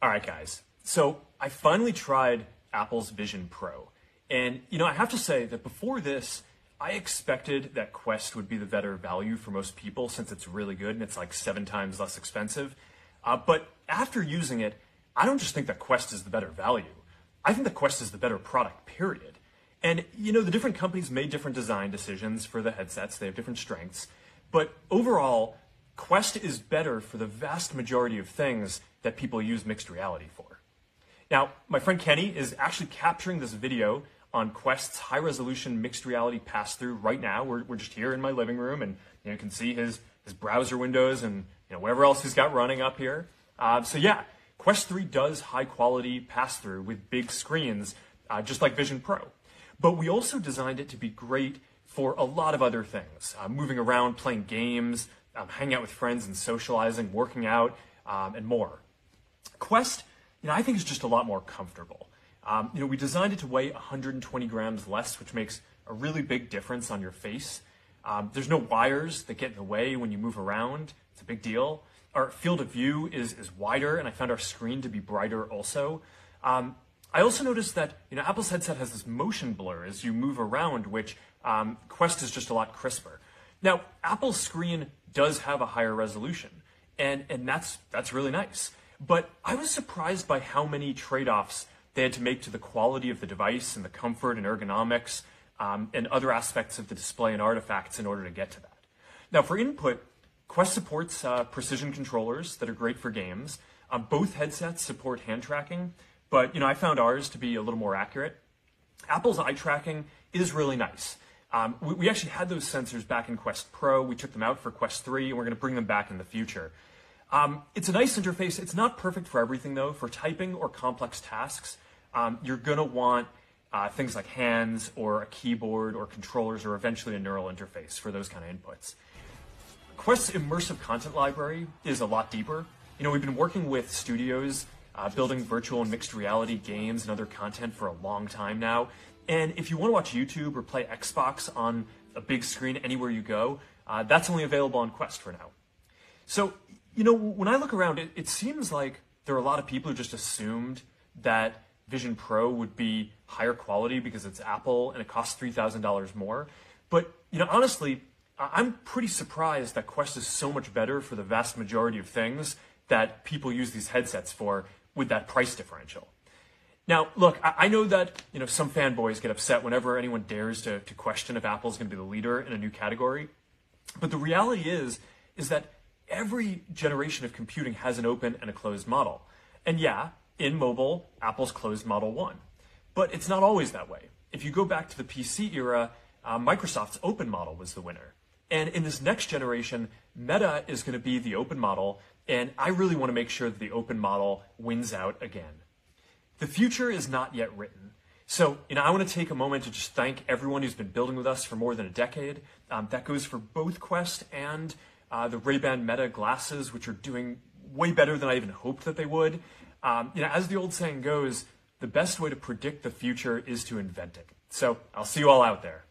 All right, guys. So I finally tried Apple's Vision Pro. And, I have to say that before this, I expected that Quest would be the better value for most people since it's really good and it's like 7 times less expensive. But after using it, I don't just think that Quest is the better value. I think that Quest is the better product, period. And, the different companies made different design decisions for the headsets. They have different strengths. But overall, Quest is better for the vast majority of things that people use mixed reality for. Now, my friend Kenny is actually capturing this video on Quest's high-resolution mixed reality pass-through right now. We're just here in my living room, and you can see his browser windows and whatever else he's got running up here. So yeah, Quest 3 does high-quality pass-through with big screens, just like Vision Pro. But we also designed it to be great for a lot of other things, moving around, playing games, hanging out with friends and socializing, working out, and more. Quest, I think is just a lot more comfortable. We designed it to weigh 120 grams less, which makes a really big difference on your face. There's no wires that get in the way when you move around. It's a big deal. Our field of view is wider, and I found our screen to be brighter also. I also noticed that Apple's headset has this motion blur as you move around, which Quest is just a lot crisper. Now, Apple's screen does have a higher resolution, and that's really nice. But I was surprised by how many trade-offs they had to make to the quality of the device and the comfort and ergonomics and other aspects of the display and artifacts in order to get to that. Now, for input, Quest supports precision controllers that are great for games. Both headsets support hand tracking, but I found ours to be a little more accurate. Apple's eye tracking is really nice. We actually had those sensors back in Quest Pro. We took them out for Quest 3, and we're going to bring them back in the future. It's a nice interface. It's not perfect for everything, though. For typing or complex tasks, you're going to want things like hands or a keyboard or controllers or eventually a neural interface for those kind of inputs. Quest's immersive content library is a lot deeper. We've been working with studios building virtual and mixed reality games and other content for a long time now. And if you want to watch YouTube or play Xbox on a big screen anywhere you go, that's only available on Quest for now. So, when I look around, it seems like there are a lot of people who just assumed that Vision Pro would be higher quality because it's Apple and it costs $3,000 more. But, honestly, I'm pretty surprised that Quest is so much better for the vast majority of things that people use these headsets for with that price differential. Now, look, I know that some fanboys get upset whenever anyone dares to question if Apple's going to be the leader in a new category. But the reality is that every generation of computing has an open and a closed model. And yeah, in mobile, Apple's closed Model 1. But it's not always that way. If you go back to the PC era, Microsoft's open model was the winner. And in this next generation, Meta is going to be the open model, and I really want to make sure that the open model wins out again. The future is not yet written. So, I want to take a moment to just thank everyone who's been building with us for more than a decade. That goes for both Quest and the Ray-Ban Meta glasses, which are doing way better than I even hoped that they would. As the old saying goes, the best way to predict the future is to invent it. So I'll see you all out there.